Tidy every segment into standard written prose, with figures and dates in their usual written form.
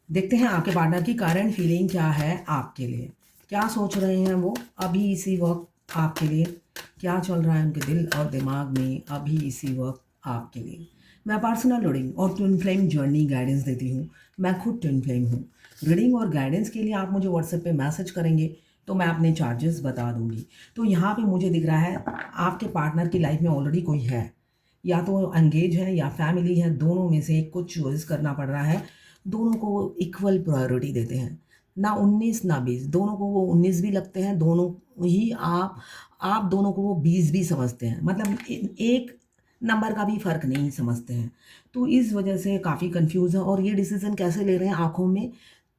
देखते हैं आपके पार्टनर की करंट फीलिंग क्या है आपके लिए। क्या सोच रहे हैं वो अभी इसी वक्त आपके लिए। क्या चल रहा है उनके दिल और दिमाग में अभी इसी वक्त आपके लिए। मैं पर्सनल रीडिंग और ट्विन फ्लेम जर्नी गाइडेंस देती हूँ। मैं खुद ट्विन फ्लेम हूँ। रीडिंग और गाइडेंस के लिए आप मुझे व्हाट्सएप पे मैसेज करेंगे तो मैं अपने चार्जेस बता दूंगी। तो यहाँ पे मुझे दिख रहा है आपके पार्टनर की लाइफ में ऑलरेडी कोई है, या तो एंगेज है या फैमिली है, दोनों में से एक को चॉइस करना पड़ रहा है। दोनों को इक्वल प्रायोरिटी देते हैं, ना 19 ना 20। दोनों को वो 19 भी लगते हैं, दोनों ही आप दोनों को वो 20 भी समझते हैं, मतलब एक नंबर का भी फ़र्क नहीं समझते हैं। तो इस वजह से काफ़ी कंफ्यूज है और ये डिसीज़न कैसे ले रहे हैं, आँखों में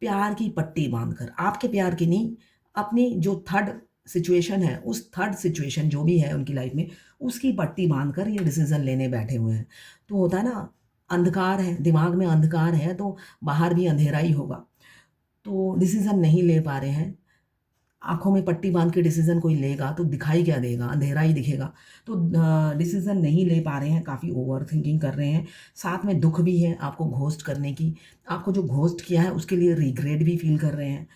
प्यार की पट्टी बाँधकर। आपके प्यार की नहीं, अपनी जो थर्ड सिचुएशन है, उस थर्ड सिचुएशन जो भी है उनकी लाइफ़ में, उसकी पट्टी बाँधकर ये डिसीज़न लेने बैठे हुए हैं। तो होता है ना, अंधकार है, दिमाग में अंधकार है तो बाहर भी अंधेरा ही होगा। तो डिसीज़न नहीं ले पा रहे हैं। आँखों में पट्टी बाँध के डिसीज़न कोई लेगा तो दिखाई क्या देगा? अंधेरा ही दिखेगा। तो डिसीज़न नहीं ले पा रहे हैं, काफ़ी ओवरथिंकिंग कर रहे हैं। साथ में दुःख भी है आपको घोस्ट करने की। आपको जो घोस्ट किया है उसके लिए रिग्रेट भी फ़ील कर रहे हैं।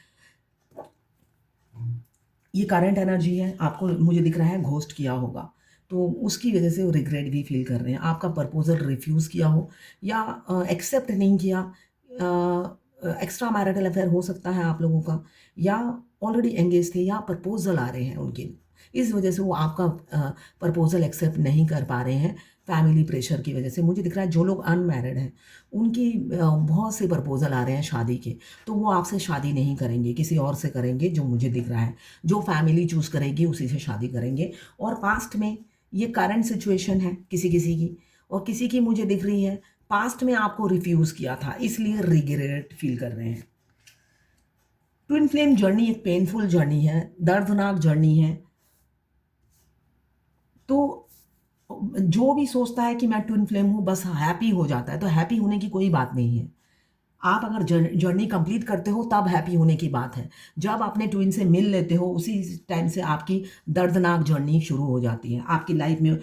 ये करंट एनर्जी है, आपको मुझे दिख रहा है घोस्ट किया होगा। तो उसकी वज़ह से वो रिग्रेट भी फ़ील कर रहे हैं। आपका प्रपोज़ल रिफ्यूज़ किया हो या एक्सेप्ट नहीं किया। एक्स्ट्रा मैरिटल अफ़ेयर हो सकता है आप लोगों का, या ऑलरेडी एंगेज थे या प्रपोज़ल आ रहे हैं उनके। इस वज़ह से वो आपका प्रपोज़ल एक्सेप्ट नहीं कर पा रहे हैं, फैमिली प्रेशर की वज़ह से। मुझे दिख रहा है जो लोग अनमैरिड हैं, उनकी बहुत से प्रपोज़ल आ रहे हैं शादी के, तो वो आपसे शादी नहीं करेंगे, किसी और से करेंगे जो मुझे दिख रहा है। जो फैमिली चूज़ करेगी उसी से शादी करेंगे। और पास्ट में ये करंट सिचुएशन है किसी-किसी की, और किसी की मुझे दिख रही है पास्ट में आपको रिफ्यूज़ किया था, इसलिए रिग्रेट फ़ील कर रहे हैं। ट्विन फ्लेम जर्नी एक पेनफुल जर्नी है, दर्दनाक जर्नी है। तो जो भी सोचता है कि मैं ट्विन फ्लेम हूँ बस हैप्पी हो जाता है, तो हैप्पी होने की कोई बात नहीं है। आप अगर जर्नी कंप्लीट करते हो तब हैप्पी होने की बात है। जब अपने ट्विन से मिल लेते हो उसी टाइम से आपकी दर्दनाक जर्नी शुरू हो जाती है। आपकी लाइफ में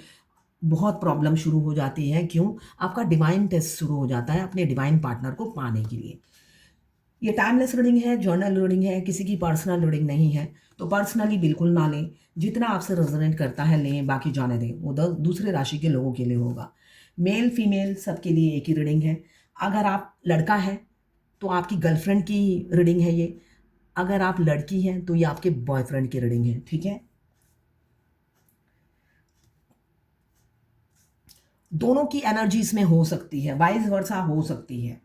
बहुत प्रॉब्लम शुरू हो जाती है। क्यों? आपका डिवाइन टेस्ट शुरू हो जाता है अपने डिवाइन पार्टनर को पाने के लिए। ये टाइमलेस रीडिंग है, जर्नल रीडिंग है, किसी की पर्सनल रीडिंग नहीं है। तो पर्सनली बिल्कुल ना लें। जितना आपसे रेजोनेट करता है लें, बाकी जाने दें। वो दूसरे राशि के लोगों के लिए होगा। मेल फीमेल सबके लिए एक ही रीडिंग है। अगर आप लड़का है तो आपकी गर्लफ्रेंड की रीडिंग है ये। अगर आप लड़की हैं तो ये आपके बॉयफ्रेंड की रीडिंग है, ठीक है? दोनों की एनर्जी इसमें हो सकती है, वाइस वर्सा हो सकती है।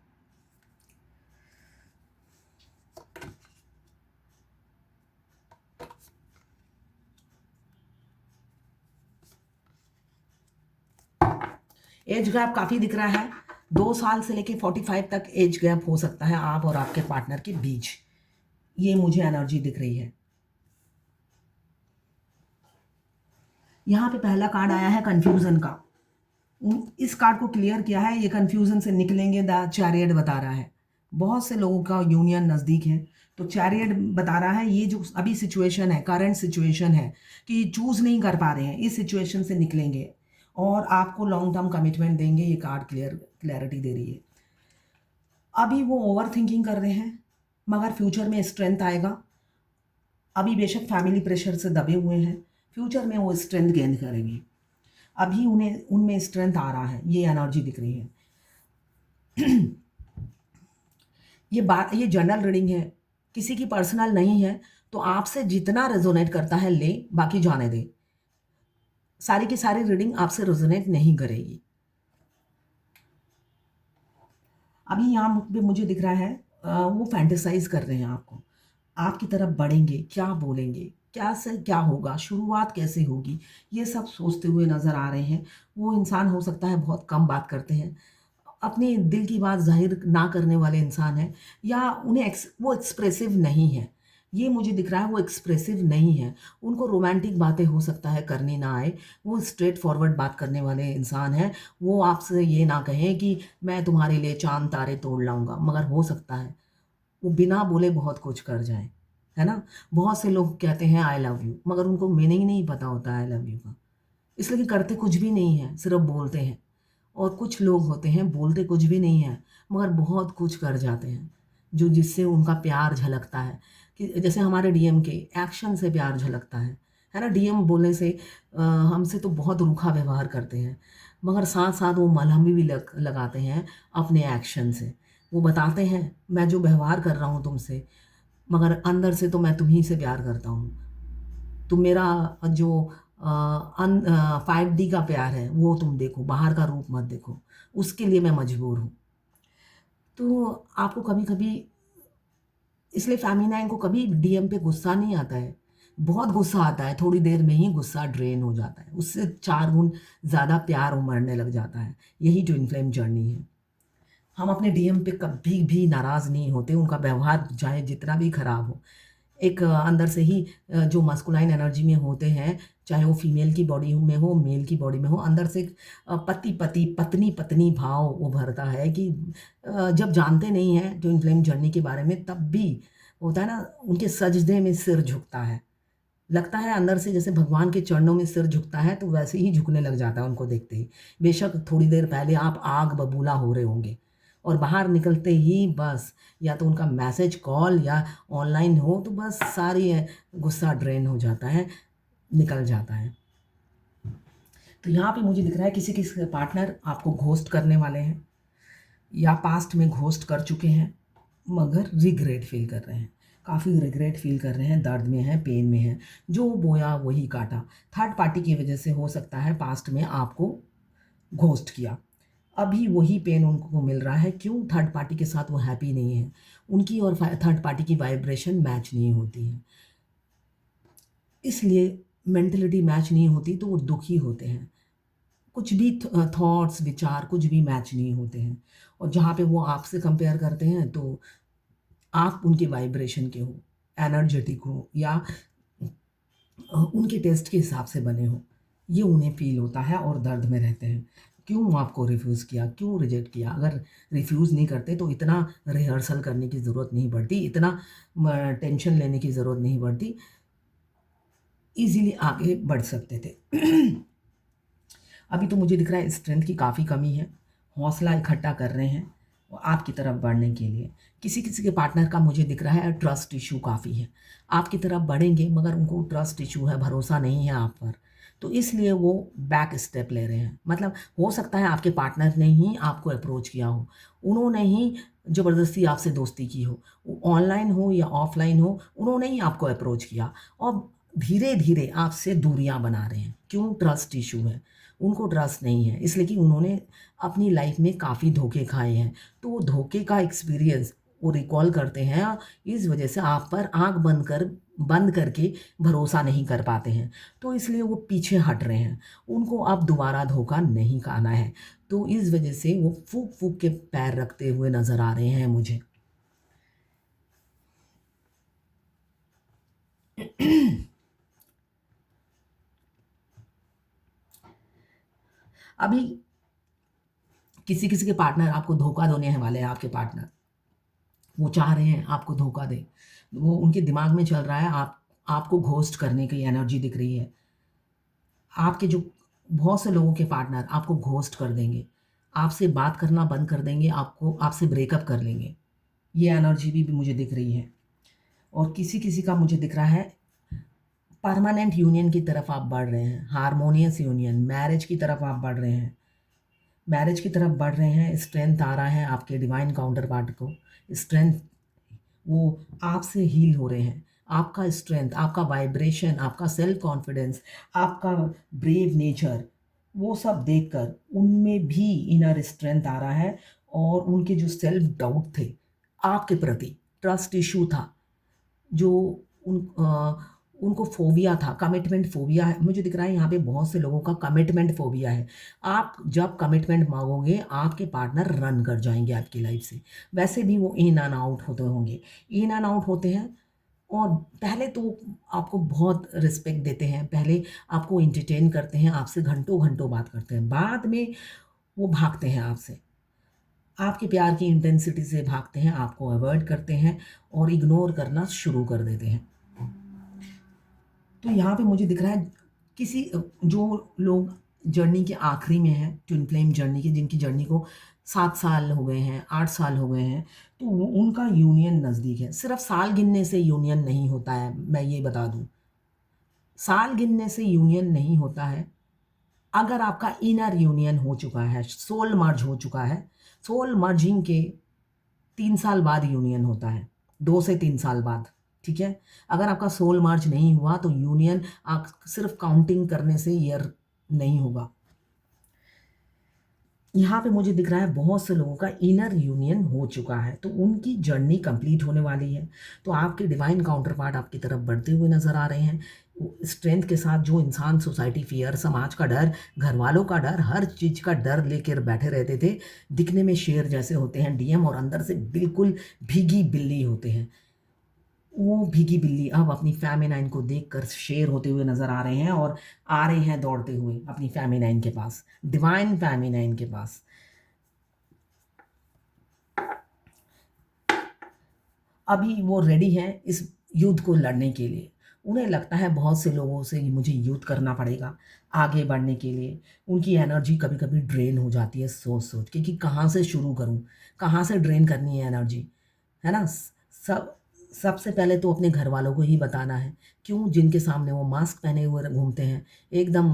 एज गैप काफ़ी दिख रहा है। 2 साल से लेके 45 तक एज गैप हो सकता है आप और आपके पार्टनर के बीच। ये मुझे एनर्जी दिख रही है। यहाँ पे पहला कार्ड आया है कन्फ्यूज़न का। इस कार्ड को क्लियर किया है, ये कन्फ्यूज़न से निकलेंगे, द चैरियट बता रहा है। बहुत से लोगों का यूनियन नज़दीक है, तो चैरियट बता रहा है ये जो अभी सिचुएशन है, करंट सिचुएशन है कि चूज़ नहीं कर पा रहे हैं, इस सिचुएशन से निकलेंगे और आपको लॉन्ग टर्म कमिटमेंट देंगे। ये कार्ड क्लैरिटी दे रही है। अभी वो ओवरथिंकिंग कर रहे हैं, मगर फ्यूचर में स्ट्रेंथ आएगा। अभी बेशक फैमिली प्रेशर से दबे हुए हैं, फ्यूचर में वो स्ट्रेंथ गेन करेंगे। अभी उन्हें उनमें स्ट्रेंथ आ रहा है, ये एनर्जी दिख रही है। ये जनरल रीडिंग है, किसी की पर्सनल नहीं है। तो आपसे जितना रेजोनेट करता है ले, बाकी जाने दे। सारी की सारी रीडिंग आपसे रेजोनेट नहीं करेगी। अभी यहाँ पे मुझे दिख रहा है वो फैंटेसाइज कर रहे हैं आपको, आपकी तरफ बढ़ेंगे, क्या बोलेंगे, क्या से क्या होगा, शुरुआत कैसे होगी, ये सब सोचते हुए नज़र आ रहे हैं। वो इंसान हो सकता है बहुत कम बात करते हैं, अपने दिल की बात ज़ाहिर ना करने वाले इंसान हैं, या वो एक्सप्रेसिव नहीं है। ये मुझे दिख रहा है वो एक्सप्रेसिव नहीं है। उनको रोमांटिक बातें हो सकता है करनी ना आए। वो स्ट्रेट फॉरवर्ड बात करने वाले इंसान हैं। वो आपसे ये ना कहें कि मैं तुम्हारे लिए चाँद तारे तोड़ लाऊँगा, मगर हो सकता है वो बिना बोले बहुत कुछ कर जाएँ, है ना? बहुत से लोग कहते हैं आई लव यू, मगर उनको मीनिंग नहीं पता होता है आई लव यू का। इसलिए कि करते कुछ भी नहीं है, सिर्फ़ बोलते हैं। और कुछ लोग होते हैं बोलते कुछ भी नहीं हैं, मगर बहुत कुछ कर जाते हैं। जो जिससे उनका प्यार झलकता है, कि जैसे हमारे डीएम के एक्शन से प्यार झलकता है ना। डीएम बोलने से हमसे तो बहुत रूखा व्यवहार करते हैं, मगर साथ साथ वो मलहम भी लगाते हैं अपने एक्शन से। वो बताते हैं मैं जो व्यवहार कर रहा हूँ तुमसे, मगर अंदर से तो मैं तुम्ही से प्यार करता हूँ। तुम मेरा जो 5D का प्यार है वो तुम देखो, बाहर का रूप मत देखो, उसके लिए मैं मजबूर हूँ। तो आपको कभी कभी, इसलिए फेमिनाइन को कभी डीएम पे गुस्सा नहीं आता है। बहुत गुस्सा आता है, थोड़ी देर में ही गुस्सा ड्रेन हो जाता है, उससे 4 गुण ज़्यादा प्यार उमड़ने लग जाता है। यही ट्विन फ्लेम जर्नी है। हम अपने डीएम पे कभी भी नाराज़ नहीं होते, उनका व्यवहार चाहे जितना भी खराब हो। एक अंदर से ही जो मस्कुलाइन एनर्जी में होते हैं, चाहे वो फीमेल की बॉडी में हो, मेल की बॉडी में हो, अंदर से पति पति पत्नी पत्नी भाव उभरता है कि जब जानते नहीं हैं ट्विन फ्लेम जर्नी के बारे में, तब भी होता है ना, उनके सजदे में सिर झुकता है। लगता है अंदर से जैसे भगवान के चरणों में सिर झुकता है, तो वैसे ही झुकने लग जाता है उनको देखते ही। बेशक थोड़ी देर पहले आप आग बबूला हो रहे होंगे, और बाहर निकलते ही बस या तो उनका मैसेज कॉल या ऑनलाइन हो तो बस सारी गुस्सा ड्रेन हो जाता है, निकल जाता है। तो यहाँ पे मुझे दिख रहा है किसी किसी पार्टनर आपको घोस्ट करने वाले हैं, या पास्ट में घोस्ट कर चुके हैं, मगर रिग्रेट फील कर रहे हैं, काफ़ी रिग्रेट फील कर रहे हैं, दर्द में हैं, पेन में हैं। जो बोया वही काटा। थर्ड पार्टी की वजह से हो सकता है पास्ट में आपको घोस्ट किया, अभी वही पेन उनको मिल रहा है। क्यों? थर्ड पार्टी के साथ वो हैप्पी नहीं है, उनकी और थर्ड पार्टी की वाइब्रेशन मैच नहीं होती है, इसलिए मेंटलिटी मैच नहीं होती तो वो दुखी होते हैं। कुछ भी थॉट्स विचार कुछ भी मैच नहीं होते हैं, और जहाँ पे वो आपसे कंपेयर करते हैं तो आप उनके वाइब्रेशन के हो, एनर्जेटिक हो, या उनके टेस्ट के हिसाब से बने हो, ये उन्हें फील होता है और दर्द में रहते हैं। क्यों आपको रिफ्यूज़ किया, क्यों रिजेक्ट किया? अगर रिफ्यूज़ नहीं करते तो इतना रिहर्सल करने की ज़रूरत नहीं पड़ती, इतना टेंशन लेने की ज़रूरत नहीं पड़ती, ईज़िली आगे बढ़ सकते थे। अभी तो मुझे दिख रहा है स्ट्रेंथ की काफ़ी कमी है, हौसला इकट्ठा कर रहे हैं और आपकी तरफ बढ़ने के लिए। किसी किसी के पार्टनर का मुझे दिख रहा है ट्रस्ट इशू काफ़ी है, आपकी तरफ बढ़ेंगे मगर उनको ट्रस्ट इशू है, भरोसा नहीं है आप पर, तो इसलिए वो बैक स्टेप ले रहे हैं। मतलब हो सकता है आपके पार्टनर ने ही आपको अप्रोच किया हो, उन्होंने ही ज़बरदस्ती आपसे दोस्ती की हो, ऑनलाइन हो या ऑफलाइन हो, उन्होंने ही आपको अप्रोच किया और धीरे धीरे आपसे दूरियां बना रहे हैं। क्यों? ट्रस्ट इशू है, उनको ट्रस्ट नहीं है, इसलिए कि उन्होंने अपनी लाइफ में काफ़ी धोखे खाए हैं, तो वो धोखे का एक्सपीरियंस वो रिकॉल करते हैं, इस वजह से आप पर आँख बंद करके भरोसा नहीं कर पाते हैं, तो इसलिए वो पीछे हट रहे हैं। उनको अब दोबारा धोखा नहीं खाना है, तो इस वजह से वो फूँक फूँक के पैर रखते हुए नज़र आ रहे हैं मुझे। अभी किसी किसी के पार्टनर आपको धोखा देने वाले हैं, आपके पार्टनर वो चाह रहे हैं आपको धोखा दें, वो उनके दिमाग में चल रहा है, आपको घोस्ट करने की एनर्जी दिख रही है। आपके जो बहुत से लोगों के पार्टनर आपको घोस्ट कर देंगे, आपसे बात करना बंद कर देंगे, आपको आपसे ब्रेकअप कर लेंगे, ये एनर्जी भी मुझे दिख रही है। और किसी किसी का मुझे दिख रहा है परमानेंट यूनियन की तरफ आप बढ़ रहे हैं, हारमोनियस यूनियन, मैरिज की तरफ आप बढ़ रहे हैं, मैरिज की तरफ बढ़ रहे हैं। स्ट्रेंथ आ रहा है आपके डिवाइन काउंटर पार्ट को, स्ट्रेंथ, वो आपसे हील हो रहे हैं। आपका स्ट्रेंथ, आपका वाइब्रेशन, आपका सेल्फ कॉन्फिडेंस, आपका ब्रेव नेचर, वो सब देखकर उनमें भी इनर स्ट्रेंथ आ रहा है, और उनके जो सेल्फ डाउट थे आपके प्रति, ट्रस्ट इशू था, जो उनको फ़ोबिया था, कमिटमेंट फ़ोबिया है। मुझे दिख रहा है यहाँ पे बहुत से लोगों का कमिटमेंट फ़ोबिया है। आप जब कमिटमेंट माँगोगे, आपके पार्टनर रन कर जाएँगे आपकी लाइफ़ से। वैसे भी वो इन एंड आउट होते होंगे। इन एंड आउट होते हैं, और पहले तो आपको बहुत रिस्पेक्ट देते हैं, पहले आपको एंटरटेन करते हैं, आपसे घंटों-घंटों बात करते हैं। बाद में वो भागते हैं आपसे। आपके प्यार की इंटेंसिटी से भागते हैं, आपको अवॉइड करते हैं और इग्नोर करना शुरू कर देते हैं। तो यहाँ पे मुझे दिख रहा है जो लोग जर्नी के आखिरी में हैं, ट्विन फ्लेम जर्नी की, जिनकी जर्नी को 7 साल हो गए हैं, 8 साल हो गए हैं, तो उनका यूनियन नज़दीक है। सिर्फ साल गिनने से यूनियन नहीं होता है, मैं ये बता दूं। साल गिनने से यूनियन नहीं होता है। अगर आपका इनर यूनियन हो चुका है, सोल मर्ज हो चुका है, सोल मर्जिंग के 3 साल बाद यूनियन होता है, 2 से 3 साल बाद। ठीक है। अगर आपका सोल मर्ज नहीं हुआ तो यूनियन आप सिर्फ काउंटिंग करने से ईयर नहीं होगा। यहाँ पे मुझे दिख रहा है बहुत से लोगों का इनर यूनियन हो चुका है, तो उनकी जर्नी कंप्लीट होने वाली है। तो आपके डिवाइन काउंटर पार्ट आपकी तरफ बढ़ते हुए नजर आ रहे हैं। स्ट्रेंथ के साथ जो इंसान सोसाइटी फियर, समाज का डर, घर वालों का डर, हर चीज़ का डर लेकर बैठे रहते थे, दिखने में शेर जैसे होते हैं डीएम, और अंदर से बिल्कुल भीगी बिल्ली होते हैं, वो भीगी बिल्ली अब अपनी फेमिनाइन को देखकर शेर होते हुए नजर आ रहे हैं और आ रहे हैं दौड़ते हुए अपनी फेमिनाइन के पास, डिवाइन फेमिनाइन के पास। अभी वो रेडी हैं इस युद्ध को लड़ने के लिए। उन्हें लगता है बहुत से लोगों से कि मुझे युद्ध करना पड़ेगा आगे बढ़ने के लिए। उनकी एनर्जी कभी कभी ड्रेन हो जाती है सोच सोच के कि कहाँ से शुरू करूँ, कहाँ से ड्रेन करनी है एनर्जी, है ना। सब सबसे पहले तो अपने घर वालों को ही बताना है, क्यों, जिनके सामने वो मास्क पहने हुए घूमते हैं, एकदम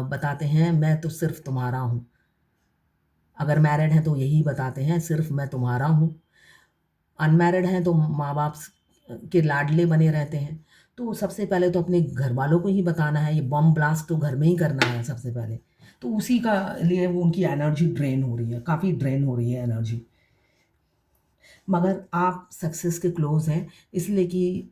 बताते हैं मैं तो सिर्फ तुम्हारा हूँ। अगर मैरिड हैं तो यही बताते हैं सिर्फ मैं तुम्हारा हूँ। अनमैरिड हैं तो माँ बाप के लाडले बने रहते हैं। तो सबसे पहले तो अपने घर वालों को ही बताना है, ये बम ब्लास्ट तो घर में ही करना है सबसे पहले। तो उसी का लिए वो उनकी एनर्जी ड्रेन हो रही है, काफ़ी ड्रेन हो रही है एनर्जी। मगर आप सक्सेस के क्लोज हैं, इसलिए कि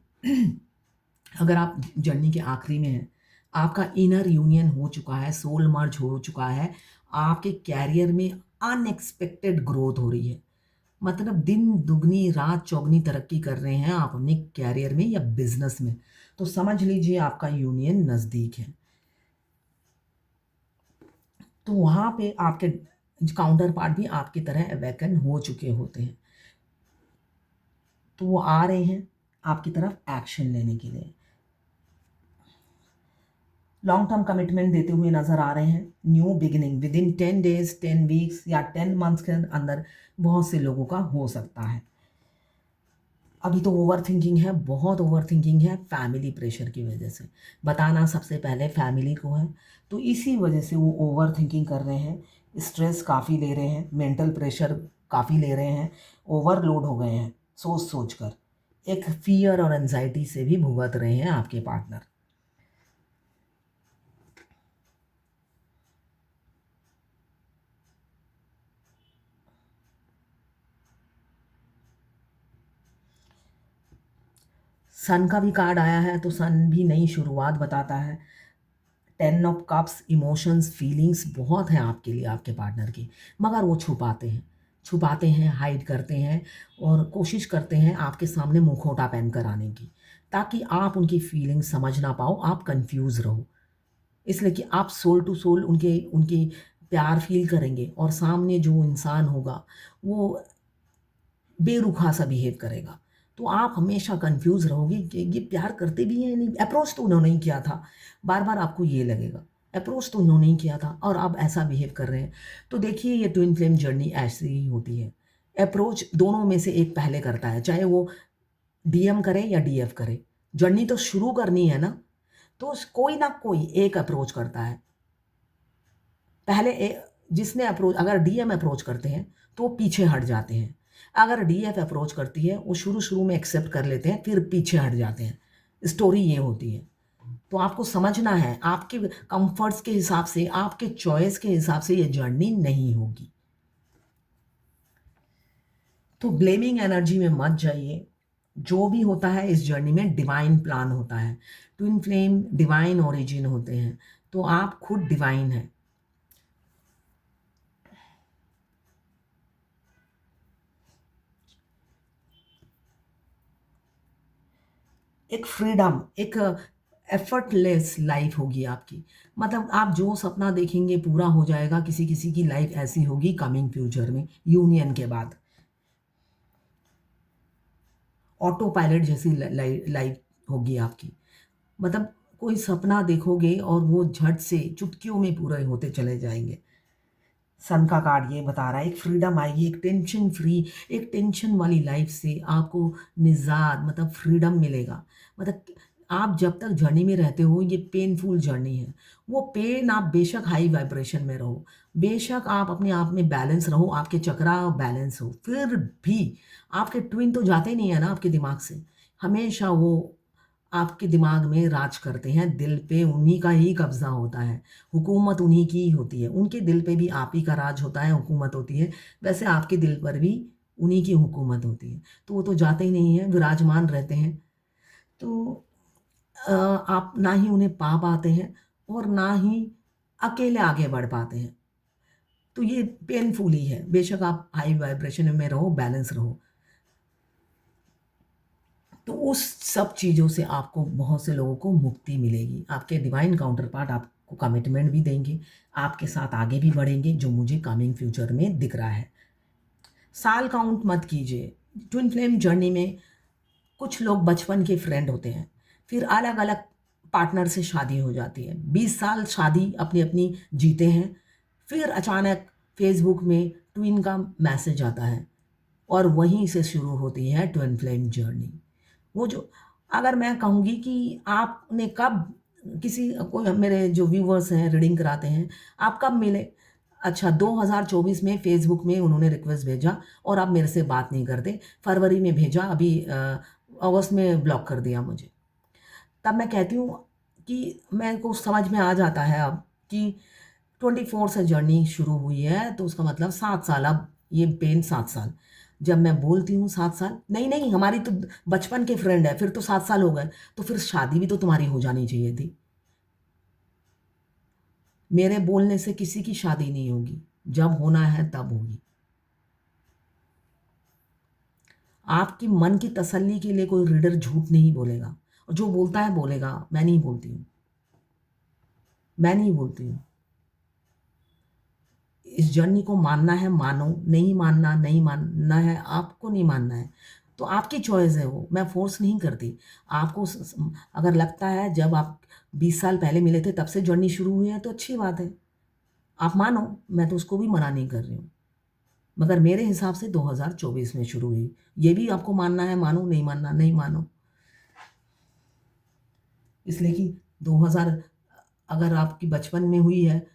अगर आप जर्नी के आखिरी में हैं, आपका इनर यूनियन हो चुका है, सोल मर्ज हो चुका है, आपके कैरियर में अनएक्सपेक्टेड ग्रोथ हो रही है, मतलब दिन दुगनी रात चौगनी तरक्की कर रहे हैं आप अपने कैरियर में या बिजनेस में, तो समझ लीजिए आपका यूनियन नज़दीक है। तो वहाँ पे आपके काउंटर पार्ट भी आपकी तरह अवेकन हो चुके होते हैं, तो वो आ रहे हैं आपकी तरफ एक्शन लेने के लिए, लॉन्ग टर्म कमिटमेंट देते हुए नजर आ रहे हैं। New beginning with in 10 days, 10 weeks या 10 मंथ्स के अंदर बहुत से लोगों का हो सकता है। अभी तो ओवर थिंकिंग है, बहुत ओवर थिंकिंग है, फैमिली प्रेशर की वजह से। बताना सबसे पहले फैमिली को है, तो इसी वजह से वो ओवर थिंकिंग कर रहे हैं, स्ट्रेस काफ़ी ले रहे हैं, मेंटल प्रेशर काफ़ी ले रहे हैं, ओवरलोड हो गए हैं सोच सोच कर। एक फियर और एंजाइटी से भी भुगत रहे हैं आपके पार्टनर। सन का भी कार्ड आया है, तो सन भी नई शुरुआत बताता है। 10 ऑफ कप्स, इमोशंस, फीलिंग्स बहुत हैं आपके लिए, आपके पार्टनर की, मगर वो छुपाते हैं, हाइड करते हैं, और कोशिश करते हैं आपके सामने मुखौटा पहन कर आने की, ताकि आप उनकी फीलिंग्स समझ ना पाओ, आप कंफ्यूज रहो। इसलिए कि आप सोल टू सोल उनके उनकी प्यार फील करेंगे, और सामने जो इंसान होगा वो बेरुखा सा बिहेव करेगा, तो आप हमेशा कंफ्यूज रहोगे कि ये प्यार करते भी हैं नहीं, अप्रोच तो उन्होंने ही किया था, बार बार आपको ये लगेगा अप्रोच तो उन्होंने ही किया था और आप ऐसा बिहेव कर रहे हैं। तो देखिए ये ट्विन फ्लेम जर्नी ऐसी ही होती है, अप्रोच दोनों में से एक पहले करता है, चाहे वो डीएम करे या डीएफ करे, जर्नी तो शुरू करनी है ना, तो कोई ना कोई एक अप्रोच करता है पहले। जिसने अप्रोच, अगर डीएम अप्रोच करते हैं तो वो पीछे हट जाते हैं, अगर डीएफ अप्रोच करती है वो शुरू शुरू में एक्सेप्ट कर लेते हैं, फिर पीछे हट जाते हैं। स्टोरी ये होती है। तो आपको समझना है, आपके कंफर्ट्स के हिसाब से, आपके चॉइस के हिसाब से ये जर्नी नहीं होगी। तो ब्लेमिंग एनर्जी में मत जाइए, जो भी होता है इस जर्नी में डिवाइन प्लान होता है। ट्विन फ्लेम डिवाइन ओरिजिन होते हैं, तो आप खुद डिवाइन हैं। एक फ्रीडम, एक एफर्टलेस लाइफ होगी आपकी, मतलब आप जो सपना देखेंगे पूरा हो जाएगा। किसी किसी की लाइफ ऐसी होगी कमिंग फ्यूचर में, यूनियन के बाद ऑटो पायलट जैसी लाइफ होगी आपकी, मतलब कोई सपना देखोगे और वो झट से चुटकियों में पूरे होते चले जाएंगे। सन का कार्ड ये बता रहा है एक फ्रीडम आएगी, एक टेंशन फ्री, एक टेंशन वाली लाइफ से आपको निजात मतलब फ्रीडम मिलेगा। मतलब आप जब तक जर्नी में रहते हो ये पेनफुल जर्नी है। वो पेन आप बेशक हाई वाइब्रेशन में रहो, बेशक आप अपने आप में बैलेंस रहो, आपके चक्रा बैलेंस हो, फिर भी आपके ट्विन तो जाते नहीं है ना आपके दिमाग से। हमेशा वो आपके दिमाग में राज करते हैं, दिल पे उन्हीं का ही कब्ज़ा होता है, हुकूमत उन्हीं की ही होती है। उनके दिल पे भी आप ही का राज होता है, हुकूमत होती है, वैसे आपके दिल पर भी उन्हीं की हुकूमत होती है। तो वो तो जाते ही नहीं हैं, विराजमान रहते हैं। तो आप ना ही उन्हें पा पाते हैं और ना ही अकेले आगे बढ़ पाते हैं। तो ये पेनफुल ही है, बेशक आप हाई वाइब्रेशन में रहो, बैलेंस रहो। तो उस सब चीज़ों से आपको बहुत से लोगों को मुक्ति मिलेगी। आपके डिवाइन काउंटर पार्ट आपको कमिटमेंट भी देंगे, आपके साथ आगे भी बढ़ेंगे, जो मुझे कमिंग फ्यूचर में दिख रहा है। साल काउंट मत कीजिए। ट्विन फ्लेम जर्नी में कुछ लोग बचपन के फ्रेंड होते हैं, फिर अलग अलग पार्टनर से शादी हो जाती है, 20 साल शादी अपनी अपनी जीते हैं, फिर अचानक फेसबुक में ट्विन का मैसेज आता है और वहीं से शुरू होती है ट्विन फ्लेम जर्नी। वो जो अगर मैं कहूँगी कि आपने कब किसी कोई मेरे जो व्यूवर्स हैं रीडिंग कराते हैं, आप कब मिले? अच्छा 2024 में फ़ेसबुक में उन्होंने रिक्वेस्ट भेजा और अब मेरे से बात नहीं करते। फरवरी में भेजा, अभी अगस्त में ब्लॉक कर दिया मुझे। तब मैं कहती हूँ कि मेरे को समझ में आ जाता है अब कि 24 से जर्नी शुरू हुई है, तो उसका मतलब 7 साल, अब ये पेन 7 साल। जब मैं बोलती हूँ 7 साल, नहीं, नहीं हमारी तो बचपन के फ्रेंड है, फिर तो 7 साल हो गए, तो फिर शादी भी तो तुम्हारी हो जानी चाहिए थी। मेरे बोलने से किसी की शादी नहीं होगी, जब होना है तब होगी। आपके मन की तसल्ली के लिए कोई रीडर झूठ नहीं बोलेगा, और जो बोलता है बोलेगा, मैं नहीं बोलती हूँ, मैं नहीं बोलती हूँ। इस जर्नी को मानना है मानो, नहीं मानना नहीं मानना है, आपको नहीं मानना है तो आपकी चॉइस है वो, मैं फ़ोर्स नहीं करती। आपको अगर लगता है जब आप 20 साल पहले मिले थे तब से जर्नी शुरू हुई है तो अच्छी बात है, आप मानो, मैं तो उसको भी मना नहीं कर रही हूँ। मगर मेरे हिसाब से 2024 में शुरू हुई, ये भी आपको मानना है मानो, नहीं मानना नहीं मानो। इसलिए कि 2000 अगर आपकी बचपन में हुई है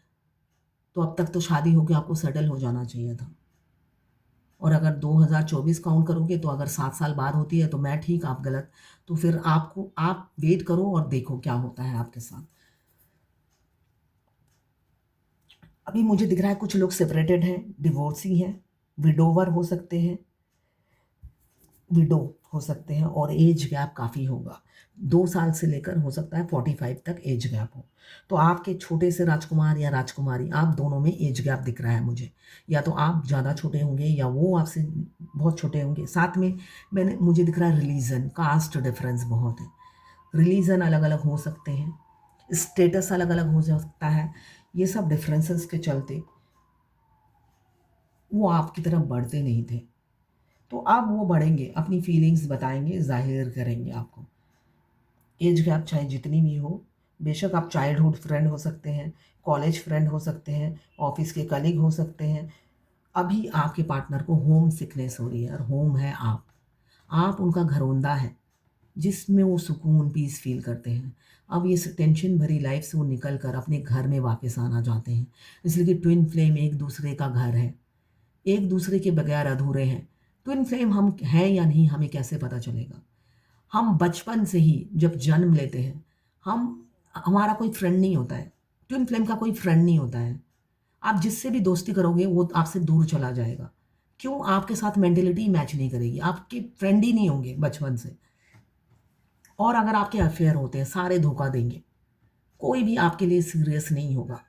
तो अब तक तो शादी होके आपको सेटल हो जाना चाहिए था। और अगर 2024 काउंट करोगे तो अगर 7 साल बाद होती है तो मैं ठीक, आप गलत। तो फिर आप वेट करो और देखो क्या होता है आपके साथ। अभी मुझे दिख रहा है कुछ लोग सेपरेटेड हैं, डिवोर्सी हैं, विडोवर हो सकते हैं, विडो हो सकते हैं और एज गैप काफ़ी होगा। 2 साल से लेकर हो सकता है 45 तक एज गैप हो। तो आपके छोटे से राजकुमार या राजकुमारी, आप दोनों में एज गैप दिख रहा है मुझे। या तो आप ज़्यादा छोटे होंगे या वो आपसे बहुत छोटे होंगे। साथ में मुझे दिख रहा है रिलीजन, कास्ट डिफरेंस बहुत है। रिलीजन अलग-अलग हो सकते हैं, स्टेटस अलग-अलग हो सकता है। ये सब डिफरेंसेस के चलते वो आपकी तरफ बढ़ते नहीं थे। तो अब वो बढ़ेंगे, अपनी फीलिंग्स बताएँगे, ज़ाहिर करेंगे आपको। एज गैप चाहे जितनी भी हो, बेशक आप चाइल्डहुड फ्रेंड हो सकते हैं, कॉलेज फ्रेंड हो सकते हैं, ऑफ़िस के कलीग हो सकते हैं। अभी आपके पार्टनर को होम सिकनेस हो रही है और होम है आप। आप उनका घरौंदा है, जिसमें वो सुकून, पीस फ़ील करते हैं। अब ये स टेंशन भरी लाइफ़ से वो निकल कर अपने घर में वापस आना चाहते हैं। इसलिए कि ट्विन फ्लेम एक-दूसरे का घर है, एक-दूसरे के बगैर अधूरे हैं। ट्विन फ्लेम हम हैं या नहीं, हमें कैसे पता चलेगा? हम बचपन से ही जब जन्म लेते हैं, हम हमारा कोई फ्रेंड नहीं होता है। ट्विन फ्लेम का कोई फ्रेंड नहीं होता है। आप जिससे भी दोस्ती करोगे वो आपसे दूर चला जाएगा। क्यों? आपके साथ मेंटालिटी मैच नहीं करेगी, आपके फ्रेंड ही नहीं होंगे बचपन से। और अगर आपके अफेयर होते हैं, सारे धोखा देंगे। कोई भी आपके लिए सीरियस नहीं होगा।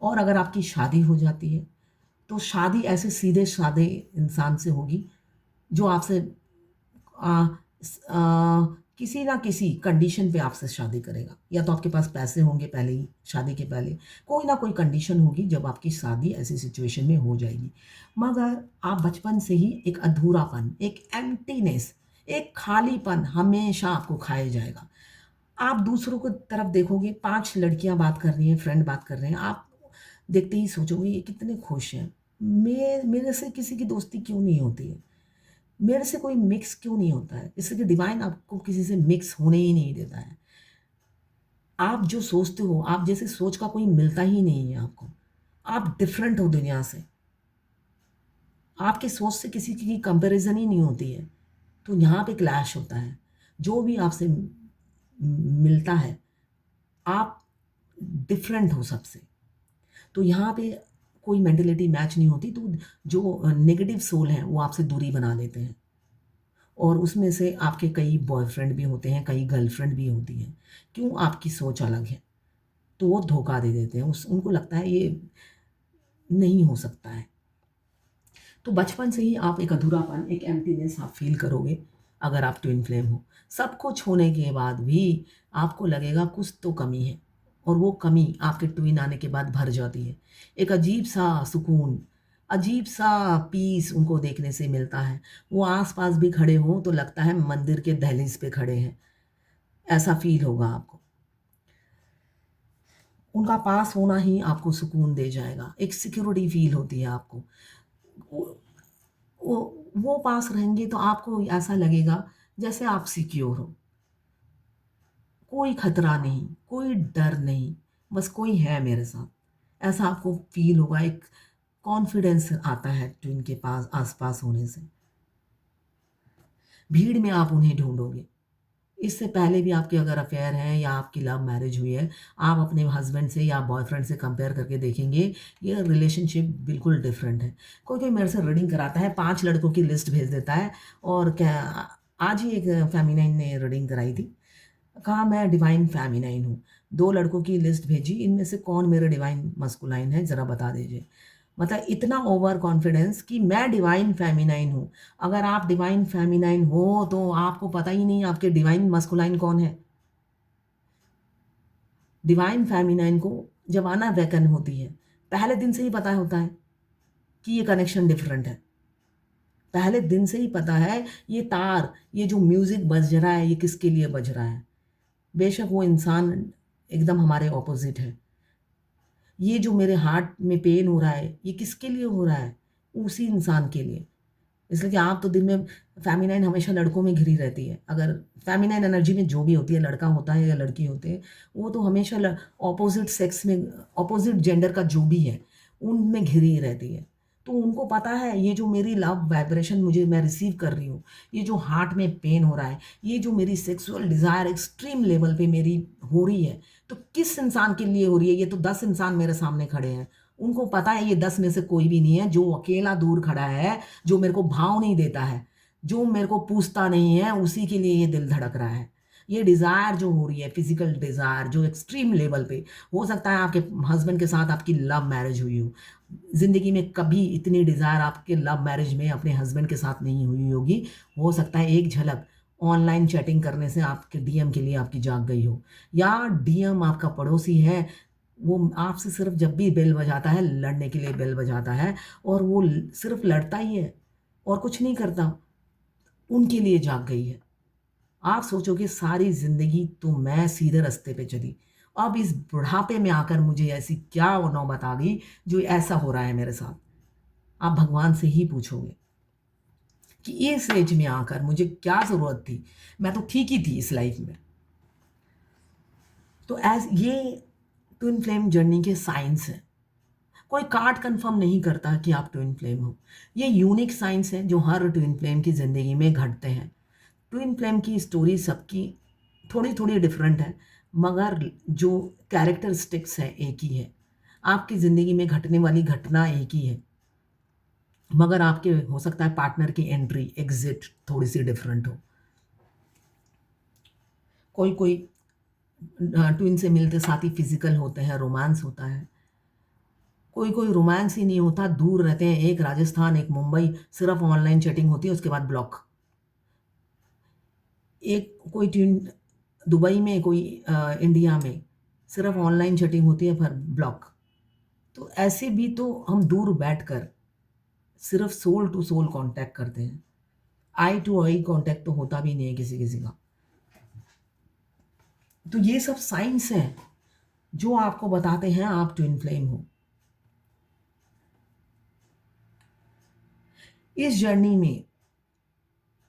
और अगर आपकी शादी हो जाती है, तो शादी ऐसे सीधे-साधे इंसान से होगी जो आपसे अ, किसी ना किसी कंडीशन पे आपसे शादी करेगा। या तो आपके पास पैसे होंगे पहले ही, शादी के पहले, कोई ना कोई कंडीशन होगी जब आपकी शादी ऐसी सिचुएशन में हो जाएगी। मगर आप बचपन से ही एक अधूरापन, एक एम्प्टीनेस, एक खालीपन हमेशा आपको खाया जाएगा। आप दूसरों की तरफ देखोगे, 5 लड़कियाँ बात कर रही हैं, फ्रेंड बात कर रहे हैं, आप देखते ही सोचोगे ये कितने खुश हैं, मेरे से किसी की दोस्ती क्यों नहीं होती है, मेरे से कोई मिक्स क्यों नहीं होता है, इसलिए डिवाइन आपको किसी से मिक्स होने ही नहीं देता है। आप जो सोचते हो, आप जैसे सोच का कोई मिलता ही नहीं है आपको। आप डिफरेंट हो दुनिया से। आपकी सोच से किसी की कंपैरिज़न ही नहीं होती है। तो यहाँ पे क्लैश होता है। जो भी आपसे मिलता है, आप डिफरेंट हो सबसे। तो यहाँ पे कोई मेंटालिटी मैच नहीं होती, तो जो नेगेटिव सोल हैं, वो आपसे दूरी बना देते हैं। और उसमें से आपके कई बॉयफ्रेंड भी होते हैं, कई गर्लफ्रेंड भी होती हैं। क्यों? आपकी सोच अलग है। तो वो धोखा दे देते हैं। उनको लगता है ये नहीं हो सकता है। तो बचपन से ही आप एक अधूरापन, एक एम्प्टीनेस आप फ़ील करोगे अगर आप ट्विन फ्लेम हो। सब कुछ होने के बाद भी आपको लगेगा कुछ तो कमी है, और वो कमी आपके ट्विन आने के बाद भर जाती है। एक अजीब-सा सुकून, अजीब-सा पीस उनको देखने से मिलता है। वो आस-पास भी खड़े हों तो लगता है मंदिर के दहलीज पे खड़े हैं, ऐसा फ़ील होगा आपको। उनका पास होना ही आपको सुकून दे जाएगा, एक सिक्योरिटी फ़ील होती है आपको। वो वो वो पास रहेंगे तो आपको ऐसा लगेगा जैसे आप सिक्योर हो। कोई खतरा नहीं, कोई डर नहीं, बस कोई है मेरे साथ। ऐसा आपको फ़ील होगा, एक कॉन्फिडेंस आता है ट्विन के पास आस-पास होने से। भीड़ में आप उन्हें ढूँढोगे। इससे पहले भी आपके अगर अफ़ेयर हैं या आपकी लव मैरिज हुई है, आप अपने हस्बैंड से या बॉयफ्रेंड से कंपेयर करके देखेंगे, ये रिलेशनशिप बिल्कुल डिफरेंट है। कोई-कोई मेरे से रीडिंग कराता है, 5 लड़कों की लिस्ट भेज देता है, और क्या आज ही एक फ़ेमिनाइन ने रीडिंग कराई थी। कहा मैं डिवाइन फ़ेमिनाइन हूँ। 2 लड़कों की लिस्ट भेजी, इनमें से कौन मेरा डिवाइन मस्कुलाइन है ज़रा बता दीजिए। मतलब इतना ओवर कॉन्फिडेंस कि मैं डिवाइन फ़ेमिनाइन हूँ। अगर आप डिवाइन फ़ेमिनाइन हो तो आपको पता ही नहीं आपके डिवाइन मस्कुलाइन कौन है। डिवाइन फ़ेमिनाइन को जब आना वेकन होती है, पहले दिन से ही पता होता है कि ये कनेक्शन डिफरेंट है। पहले दिन से ही पता है ये तार, ये जो म्यूज़िक बज रहा है, ये किसके लिए बज रहा है। बेशक वो इंसान एकदम हमारे ऑपोज़िट है। ये जो मेरे हार्ट में पेन हो रहा है, ये किसके लिए हो रहा है? उसी इंसान के लिए। इसलिए कि आप तो दिन में फ़ेमिनाइन हमेशा लड़कों में घिरी रहती है। अगर फ़ेमिनाइन एनर्जी में जो भी होती है, लड़का होता है या लड़की होते हैं, वो तो हमेशा ऑपोज़िट सेक्स में, ऑपोज़िट जेंडर का जो भी है, उनमें घिरी रहती है। तो उनको पता है ये जो मेरी लव वाइब्रेशन मुझे मैं रिसीव कर रही हूँ, ये जो हार्ट में पेन हो रहा है, ये जो मेरी सेक्सुअल डिज़ायर एक्सट्रीम लेवल पे मेरी हो रही है, तो किस इंसान के लिए हो रही है? ये तो 10 इंसान मेरे सामने खड़े हैं। उनको पता है ये 10 में से कोई भी नहीं है, जो अकेला दूर खड़ा है, जो मेरे को भाव नहीं देता है, जो मेरे को पूछता नहीं है, उसी के लिए ये दिल धड़क रहा है। ये डिज़ायर जो हो रही है, फ़िज़िकल डिज़ायर जो एक्सट्रीम लेवल पे, हो सकता है आपके हस्बैंड के साथ आपकी लव मैरिज हुई हो। ज़िंदगी में कभी इतनी डिज़ायर आपके लव मैरिज में अपने हस्बैंड के साथ नहीं हुई होगी। हो सकता है एक झलक ऑनलाइन चैटिंग करने से आपके डीएम के लिए आपकी जाग गई हो, या डीएम आपका पड़ोसी है, वो आपसे सिर्फ़ जब भी बेल बजाता है, लड़ने के लिए बेल बजाता है, और वो सिर्फ़ लड़ता ही है और कुछ नहीं करता, उनके लिए जाग गई है। आप सोचोगे सारी ज़िंदगी तो मैं सीधे रास्ते पे चली, अब इस बुढ़ापे में आकर मुझे ऐसी क्या नौबत आ गई जो ऐसा हो रहा है मेरे साथ। आप भगवान से ही पूछोगे कि इस एज में आकर मुझे क्या ज़रूरत थी? मैं तो ठीक ही थी इस लाइफ़ में। तो ये ट्विन फ्लेम जर्नी के साइंस हैं। कोई कार्ड कंफर्म नहीं करता कि आप ट्विन फ्लेम हो। ये यूनिक साइंस हैं जो हर ट्विन फ्लेम की ज़िंदगी में घटते हैं। ट्विन फ्लेम की स्टोरी सबकी थोड़ी-थोड़ी डिफरेंट है, मगर जो कैरेक्टरिस्टिक्स है एक ही है। आपकी ज़िंदगी में घटने वाली घटना एक ही है, मगर आपके हो सकता है पार्टनर की एंट्री, एग्ज़िट थोड़ी-सी डिफरेंट हो। कोई-कोई ट्विन से मिलते साथ ही फिज़िकल होते हैं, रोमांस होता है। कोई-कोई रोमांस ही नहीं होता, दूर रहते हैं, एक राजस्थान, एक मुंबई, सिर्फ़ ऑनलाइन चैटिंग होती है, उसके बाद ब्लॉक। एक कोई ट्विन दुबई में, कोई इंडिया में, सिर्फ़ ऑनलाइन चैटिंग होती है, फिर ब्लॉक। तो ऐसे भी तो हम दूर बैठकर सिर्फ़ सोल टू सोल कॉन्टैक्ट करते हैं। आई टू आई कॉन्टैक्ट तो होता भी नहीं है किसी-किसी का। तो ये सब साइंस हैं, जो आपको बताते हैं आप ट्विन फ्लेम हो। इस जर्नी में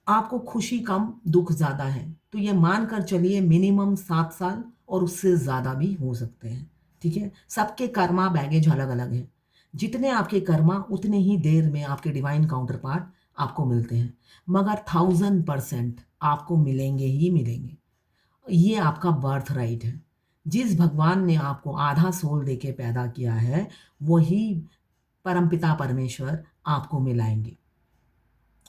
आपको खुशी कम, दुख ज़्यादा है। तो ये मान कर चलिए मिनिमम 7 साल और उससे ज़्यादा भी हो सकते हैं, ठीक है? सबके कर्मा बैगेज अलग-अलग है। जितने आपके कर्मा उतने ही देर में आपके डिवाइन काउंटर पार्ट आपको मिलते हैं। मगर 1000% आपको मिलेंगे ही मिलेंगे। ये आपका बर्थ राइट है। जिस भगवान ने आपको आधा सोल देके पैदा किया है, वही परमपिता परमेश्वर आपको मिलाएँगे।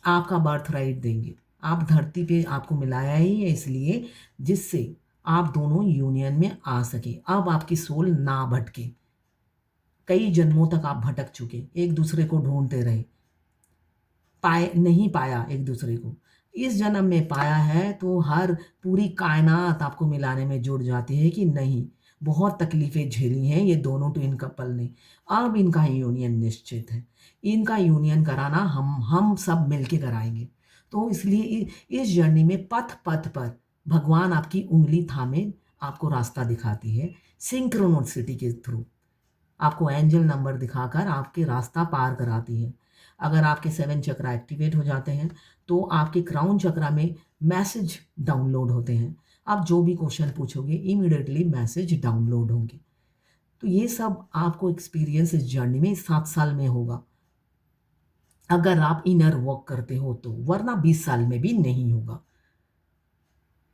आपका बर्थ राइट देंगे। आप धरती पे आपको मिलाया ही है इसलिए जिससे आप दोनों यूनियन में आ सके। अब आपकी सोल ना भटके। कई जन्मों तक आप भटक चुके, एक दूसरे को ढूँढते रहे, नहीं पाया एक दूसरे को। इस जन्म में पाया है तो हर पूरी कायनात आपको मिलाने में जुट जाती है कि नहीं, बहुत तकलीफ़ें झेली हैं ये दोनों ट्विन कपल ने। अब इनका यूनियन निश्चित है। इनका यूनियन कराना हम सब मिलके कराएँगे। तो इसलिए इस जर्नी में पथ-पथ पर भगवान आपकी उँगली थामे आपको रास्ता दिखाती है, सिंक्रोनिसिटी के थ्रू। आपको एंजल नंबर दिखाकर आपके रास्ता पार कराती है। अगर आपके 7 चक्रा एक्टिवेट हो जाते हैं, तो आपके क्राउन चक्रा में मैसेज डाउनलोड होते हैं। आप जो भी क्वेश्चन पूछोगे इमीडिएटली मैसेज डाउनलोड होंगे। तो ये सब आपको एक्सपीरियंस इस जर्नी में 7 साल में होगा। अगर आप इनर वर्क करते हो तो, वरना 20 साल में भी नहीं होगा।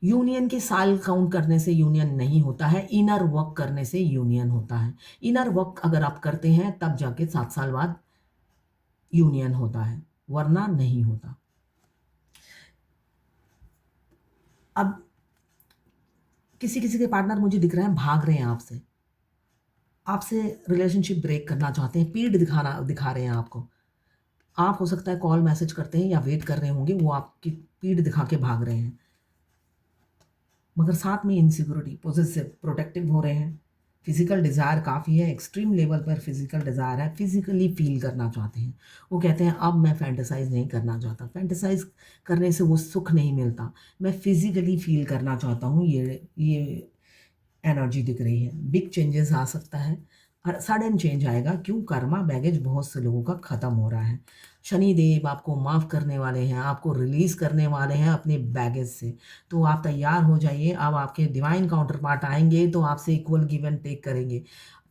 यूनियन के साल काउंट करने से यूनियन नहीं होता है, इनर वर्क करने से यूनियन होता है। इनर वर्क अगर आप करते हैं तब जाके 7 साल बाद यूनियन होता है, वरना नहीं होता। अब किसी-किसी के पार्टनर मुझे दिख रहे हैं भाग रहे हैं आपसे। आपसे रिलेशनशिप ब्रेक करना चाहते हैं, पीठ दिखा रहे हैं आपको। आप हो सकता है कॉल मैसेज करते हैं या वेट कर रहे होंगे, वो आपकी पीठ दिखा के भाग रहे हैं। मगर साथ में इनसिक्योरिटी, पॉसेसिव, प्रोटेक्टिव हो रहे हैं। फिज़िकल डिज़ायर काफ़ी है, एक्सट्रीम लेवल पर फिज़िकल डिज़ायर है, फिज़िकली फ़ील करना चाहते हैं। वो कहते हैं अब मैं फैंटेसाइज़ नहीं करना चाहता, फैंटेसाइज़ करने से वो सुख नहीं मिलता, मैं फिज़िकली फ़ील करना चाहता हूँ, ये एनर्जी दिख रही है। बिग चेंजेस आ सकता है, सडन चेंज आएगा। क्यों? कर्मा बैगेज बहुत से लोगों का ख़त्म हो रहा है। शनिदेव आपको माफ़ करने वाले हैं, आपको रिलीज़ करने वाले हैं अपने बैगेज से। तो आप तैयार हो जाइए, अब आपके डिवाइन काउंटर पार्ट आएँगे तो आपसे इक्वल गिव एंड टेक करेंगे।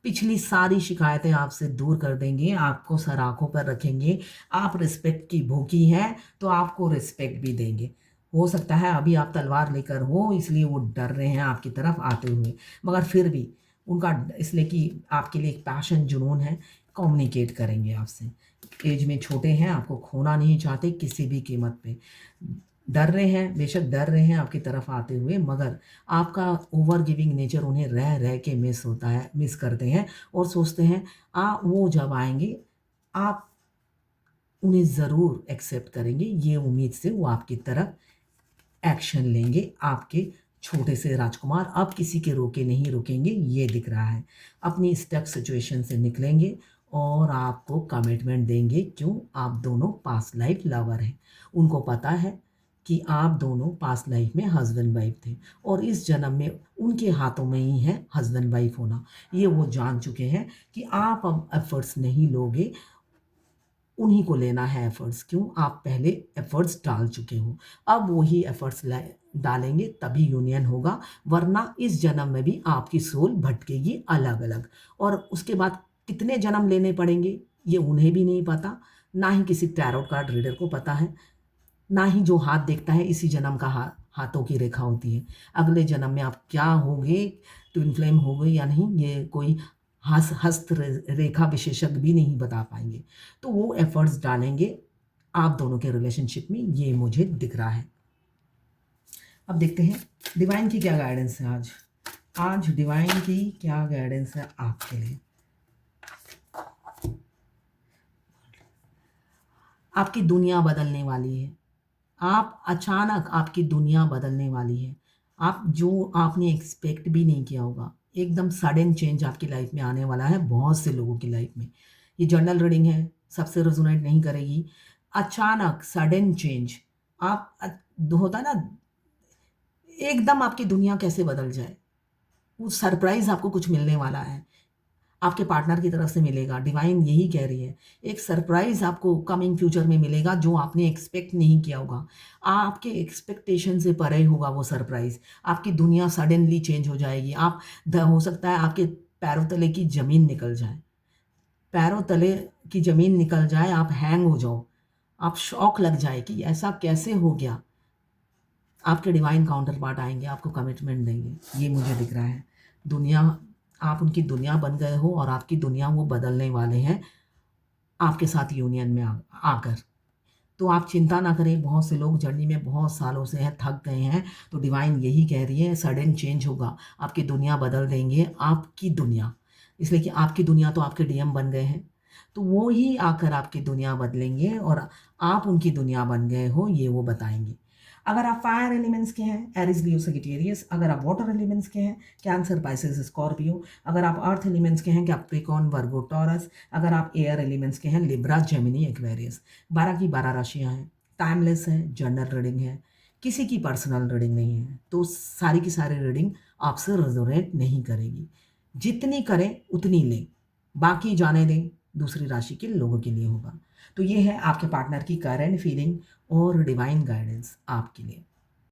पिछली सारी शिकायतें आपसे दूर कर देंगे, आपको सर आँखों पर रखेंगे। आप रिस्पेक्ट की भूखी हैं, तो आपको रिस्पेक्ट भी देंगे। हो सकता है अभी आप तलवार लेकर हो इसलिए वो डर रहे हैं आपकी तरफ आते हुए, मगर फिर भी उनका इसलिए कि आपके लिए एक पैशन, जुनून है, कम्युनिकेट करेंगे आपसे। एज में छोटे हैं, आपको खोना नहीं चाहते किसी भी कीमत पे। डर रहे हैं, बेशक डर रहे हैं आपकी तरफ आते हुए, मगर आपका ओवर गिविंग नेचर उन्हें रह के मिस होता है, मिस करते हैं और सोचते हैं वो जब आएँगे, आप उन्हें ज़रूर एक्सेप्ट करेंगे। ये उम्मीद से वो आपकी तरफ एक्शन लेंगे। आपके छोटे से राजकुमार अब किसी के रोके नहीं रुकेंगे, ये दिख रहा है। अपनी स्टक सिचुएशन से निकलेंगे और आपको कमिटमेंट देंगे। क्यों? आप दोनों पास्ट लाइफ लवर हैं। उनको पता है कि आप दोनों पास्ट लाइफ में हस्बैंड वाइफ थे और इस जन्म में उनके हाथों में ही है हस्बैंड वाइफ होना। ये वो जान चुके हैं कि आप अब एफर्ट्स नहीं लोगे, उन्हीं को लेना है एफर्ट्स। क्यों? आप पहले एफर्ट्स डाल चुके हो, अब वही एफर्ट्स डालेंगे तभी यूनियन होगा, वरना इस जन्म में भी आपकी सोल भटकेगी अलग-अलग और उसके बाद कितने जन्म लेने पड़ेंगे ये उन्हें भी नहीं पता, ना ही किसी टैरोट कार्ड रीडर को पता है, ना ही जो हाथ देखता है इसी जन्म का हाथों की रेखा होती है। अगले जन्म में आप क्या होंगे, ट्विन फ्लेम होंगे या नहीं, ये कोई हस्त रेखा विशेषज्ञ भी नहीं बता पाएँगे। तो वो एफर्ट्स डालेंगे आप दोनों के रिलेशनशिप में, ये मुझे दिख रहा है। अब देखते हैं डिवाइन की क्या गाइडेंस है आज। आज डिवाइन की क्या गाइडेंस है आपके लिए। आपकी दुनिया बदलने वाली है। आप अचानक आपकी दुनिया बदलने वाली है। आप जो आपने एक्सपेक्ट भी नहीं किया होगा, एकदम सडन चेंज आपकी लाइफ में आने वाला है, बहुत से लोगों की लाइफ में। ये जनरल रीडिंग है, सबसे रेजोनेट नहीं करेगी। अचानक सडन चेंज, आप होता है ना, एकदम आपकी दुनिया कैसे बदल जाए, वो सरप्राइज़ आपको कुछ मिलने वाला है। आपके पार्टनर की तरफ से मिलेगा। डिवाइन यही कह रही है, एक सरप्राइज़ आपको कमिंग फ्यूचर में मिलेगा जो आपने एक्सपेक्ट नहीं किया होगा। आपके एक्सपेक्टेशन से परे होगा वो सरप्राइज़। आपकी दुनिया सडनली चेंज हो जाएगी। आप द हो सकता है आपके पैरों तले की ज़मीन निकल जाए। पैरों तले की ज़मीन निकल जाए, आप हैंग हो जाओ। आप शॉक लग जाए कि ऐसा कैसे हो गया? आपके डिवाइन काउंटर पार्ट आएँगे, आपको कमिटमेंट देंगे, ये मुझे दिख रहा है। दुनिया आप उनकी दुनिया बन गए हो और आपकी दुनिया वो बदलने वाले हैं, आपके साथ यूनियन में आकर। तो आप चिंता ना करें, बहुत से लोग जर्नी में बहुत सालों से हैं, थक गए हैं, तो डिवाइन यही कह रही है सडन चेंज होगा, आपकी दुनिया बदल देंगे, आपकी दुनिया। इसलिए कि आपकी दुनिया तो आपके डीएम बन गए हैं, तो वो ही आकर आपकी दुनिया बदलेंगे और आप उनकी दुनिया बन गए हो, ये वो बताएँगे। अगर आप फायर एलिमेंट्स के हैं, एरीज, लियो, सजिटेरियस। अगर आप वाटर एलिमेंट्स के हैं, कैंसर, पाइसेस, स्कॉर्पियो। अगर आप अर्थ एलिमेंट्स के हैं, कैप्रिकॉर्न, वर्गो, टॉरस। अगर आप एयर एलिमेंट्स के हैं, लिब्रा, जेमिनी, एक्वेरियस। 12 की 12 राशियां हैं, टाइमलेस है, जनरल रीडिंग है, किसी की पर्सनल रीडिंग नहीं है, तो सारी की सारी रीडिंग आपसे रेजोनेट नहीं करेगी। जितनी करें उतनी लें, बाकी जाने दें, दूसरी राशि के लोगों के लिए होगा। तो ये है आपके पार्टनर की करंट फीलिंग और डिवाइन गाइडेंस आपके लिए।